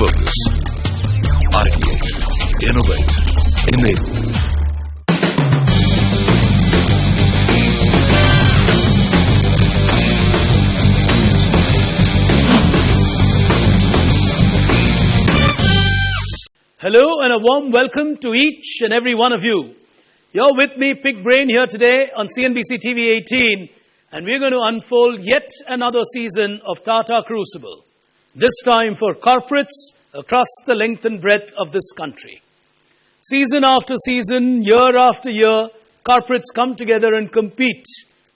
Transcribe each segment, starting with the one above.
Focus. Ideate. Innovate. Enable. Hello and a warm welcome to each and every one of you. You're with me, Pig Brain, here today on CNBC TV 18, and we're going to unfold yet another season of Tata Crucible, this time for corporates across the length and breadth of this country. Season after season, year after year, corporates come together and compete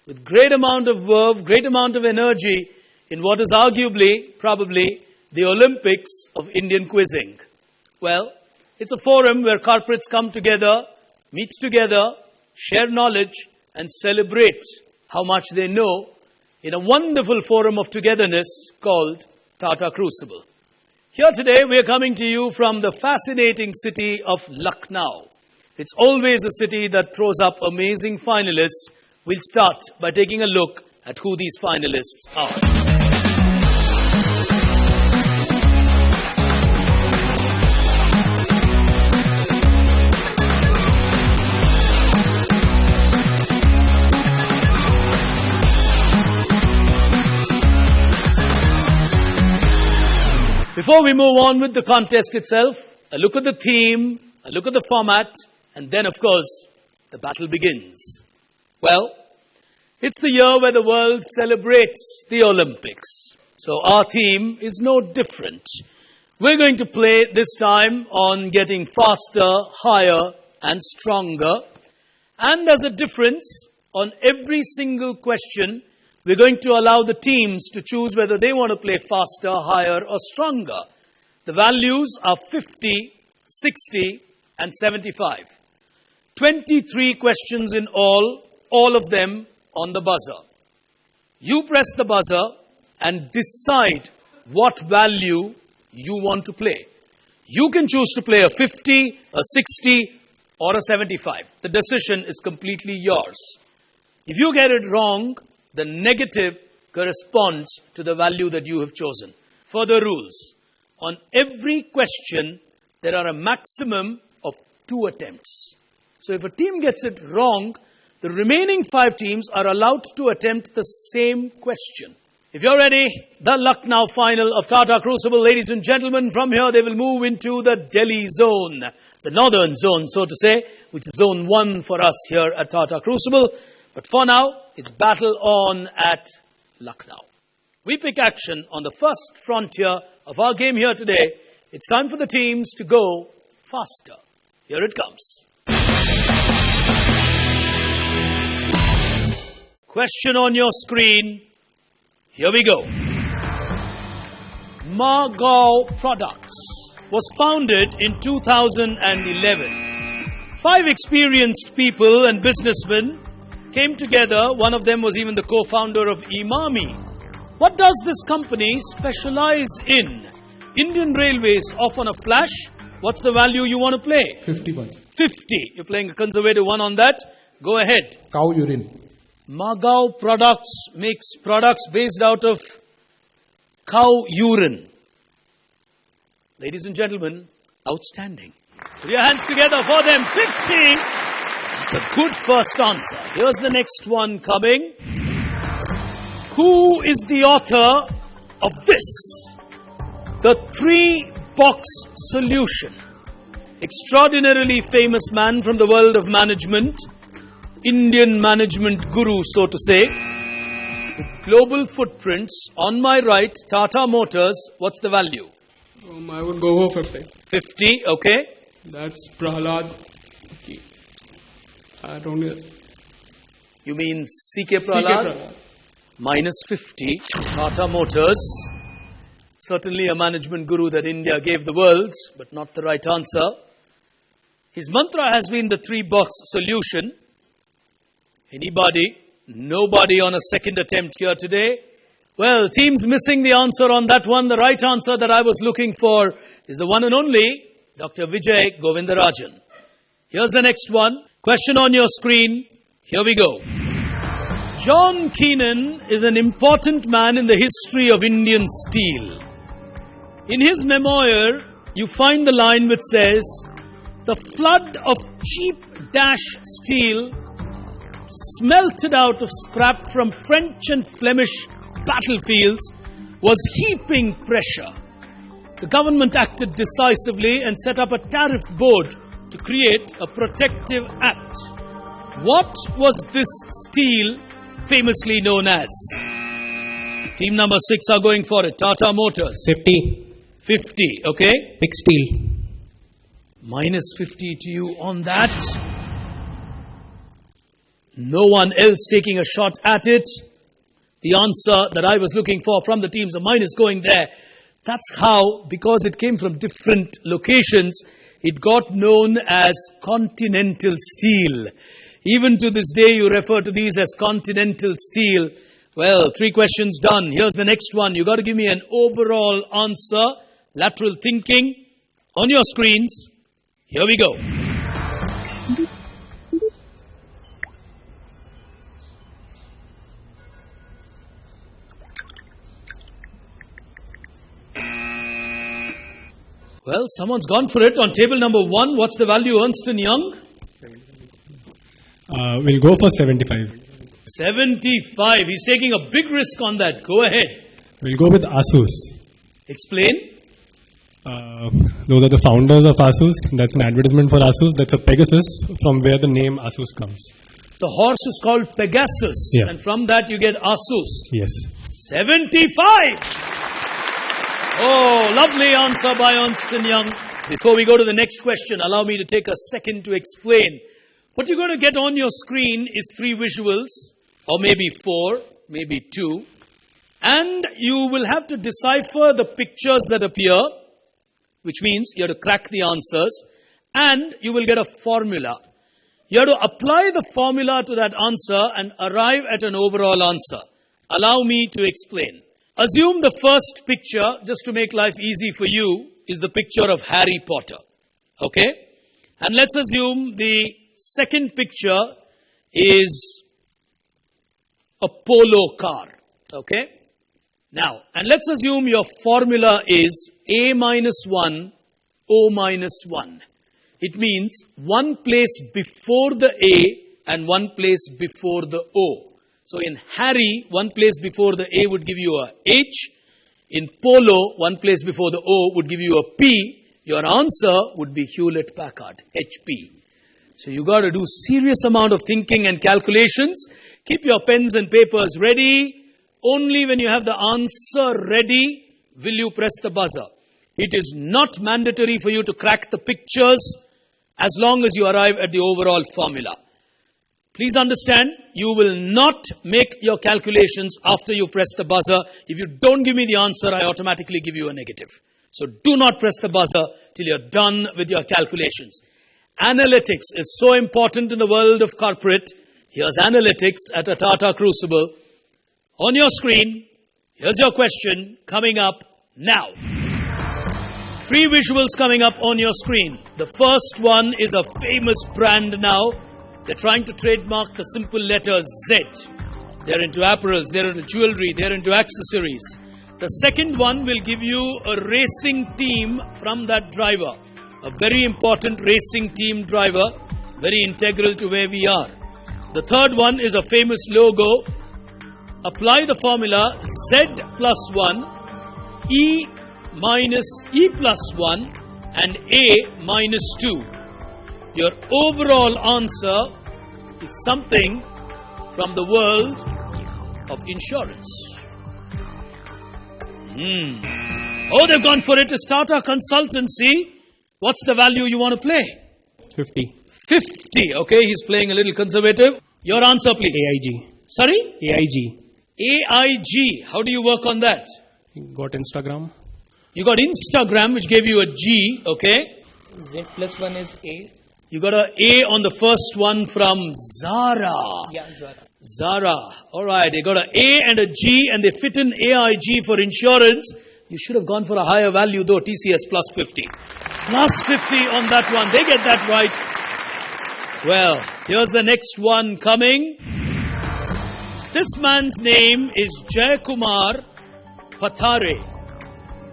with great amount of verve, great amount of energy in what is arguably, probably, the Olympics of Indian quizzing. Well, it's a forum where corporates come together, meet together, share knowledge, and celebrate how much they know in a wonderful forum of togetherness called Tata Crucible. Here today, we are coming to you from the fascinating city of Lucknow. It's always a city that throws up amazing finalists. We'll start by taking a look at who these finalists are. Before we move on with the contest itself, a look at the theme, a look at the format, and then, of course, the battle begins. Well, it's the year where the world celebrates the Olympics. So our theme is no different. We're going to play this time on getting faster, higher, and stronger. And as a difference, on every single question, we're going to allow the teams to choose whether they want to play faster, higher, or stronger. The values are 50, 60, and 75. 23 questions in all of them on the buzzer. You press the buzzer and decide what value you want to play. You can choose to play a 50, a 60, or a 75. The decision is completely yours. If you get it wrong, the negative corresponds to the value that you have chosen. Further rules. On every question, there are a maximum of 2 attempts. So if a team gets it wrong, the remaining 5 teams are allowed to attempt the same question. If you're ready, the Lucknow final of Tata Crucible, ladies and gentlemen, from here they will move into the Delhi zone, the northern zone, so to say, which is zone 1 for us here at Tata Crucible. But for now, it's battle on at Lucknow. We pick action on the first frontier of our game here today. It's time for the teams to go faster. Here it comes. Question on your screen. Here we go. Margao Products was founded in 2011. 5 experienced people and businessmen came together. One of them was even the co-founder of Imami. What does this company specialize in? Indian Railways off on a flash. What's the value you want to play? 50 bucks. 50. You're playing a conservative one on that. Go ahead. Cow urine. Margao Products makes products based out of cow urine. Ladies and gentlemen, outstanding. Put your hands together for them. 50. It's a good first answer. Here's the next one coming. Who is the author of this? The 3-box solution. Extraordinarily famous man from the world of management. Indian management guru, so to say. With global footprints. On my right, Tata Motors. What's the value? I would go for 50. 50, okay. That's Prahlad. I don't know. You mean C.K. Prahlad? Minus 50. Tata Motors. Certainly a management guru that India gave the world, but not the right answer. His mantra has been the 3-box solution. Anybody? Nobody on a second attempt here today. Well, team's missing the answer on that one. The right answer that I was looking for is the one and only Dr. Vijay Govindarajan. Here's the next one. Question on your screen. Here we go. John Keenan is an important man in the history of Indian steel. In his memoir, you find the line which says, "The flood of cheap dash steel smelted out of scrap from French and Flemish battlefields was heaping pressure. The government acted decisively and set up a tariff board to create a protective act." What was this steel famously known as? Team number 6 are going for it. Tata Motors. 50. 50, okay? Big steel. Minus 50 to you on that. No one else taking a shot at it. The answer that I was looking for from the teams, a minus going there. That's how, because it came from different locations, it got known as continental steel. Even to this day, you refer to these as continental steel. Well, 3 questions done. Here's the next one. You got to give me an overall answer. Lateral thinking on your screens. Here we go. Well, someone's gone for it on table number 1. What's the value, Ernst & Young? We'll go for 75. 75. He's taking a big risk on that. Go ahead. We'll go with Asus. Explain. Those are the founders of Asus. That's an advertisement for Asus. That's a Pegasus, from where the name Asus comes. The horse is called Pegasus. Yeah. And from that you get Asus. Yes. 75. Oh, lovely answer by Ernst & Young. Before we go to the next question, allow me to take a second to explain. What you're going to get on your screen is 3 visuals, or maybe 4, maybe 2. And you will have to decipher the pictures that appear, which means you have to crack the answers, and you will get a formula. You have to apply the formula to that answer and arrive at an overall answer. Allow me to explain. Assume the first picture, just to make life easy for you, is the picture of Harry Potter. Okay? And let's assume the second picture is a polo car. Okay? Now, and let's assume your formula is A minus 1, O minus 1. It means one place before the A and one place before the O. So in Harry, one place before the A would give you a H. In Polo, one place before the O would give you a P. Your answer would be Hewlett Packard, HP. So you got to do serious amount of thinking and calculations. Keep your pens and papers ready. Only when you have the answer ready will you press the buzzer. It is not mandatory for you to crack the pictures as long as you arrive at the overall formula. Please understand, you will not make your calculations after you press the buzzer. If you don't give me the answer, I automatically give you a negative. So do not press the buzzer till you're done with your calculations. Analytics is so important in the world of corporate. Here's analytics at a Tata Crucible. On your screen, here's your question coming up now. 3 visuals coming up on your screen. The first one is a famous brand now. They're trying to trademark the simple letter Z. They're into apparels, they're into jewelry, they're into accessories. The second one will give you a racing team from that driver. A very important racing team driver, very integral to where we are. The third one is a famous logo. Apply the formula Z plus 1, E minus E plus 1 and A minus 2. Your overall answer is something from the world of insurance. Oh, they've gone for it. It's Tata Consultancy. What's the value you want to play? 50. 50. Okay, he's playing a little conservative. Your answer, please. AIG. Sorry? AIG. AIG. How do you work on that? Got Instagram. You got Instagram, which gave you a G, okay? Z plus 1 is A. You got an A on the first one from Zara. Yeah, Zara. Zara. All right, they got an A and a G and they fit in AIG for insurance. You should have gone for a higher value though, TCS plus 50. Plus 50 on that one. They get that right. Well, here's the next one coming. This man's name is Jayakumar Pathare.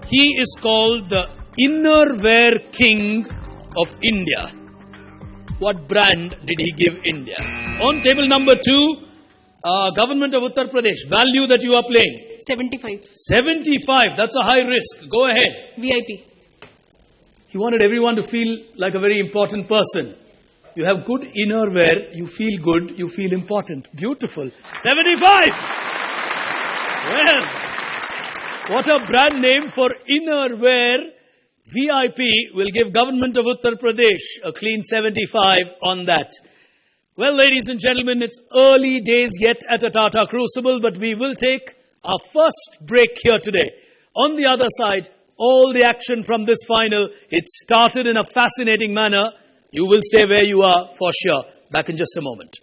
He is called the Innerwear King of India. What brand did he give India? On table number 2, Government of Uttar Pradesh, value that you are playing. 75. 75, that's a high risk. Go ahead. VIP. He wanted everyone to feel like a very important person. You have good innerwear, you feel good, you feel important. Beautiful. 75! Well, what a brand name for innerwear. VIP will give Government of Uttar Pradesh a clean 75 on that. Well, ladies and gentlemen, it's early days yet at a Tata Crucible, but we will take our first break here today. On the other side, all the action from this final, it started in a fascinating manner. You will stay where you are for sure. Back in just a moment.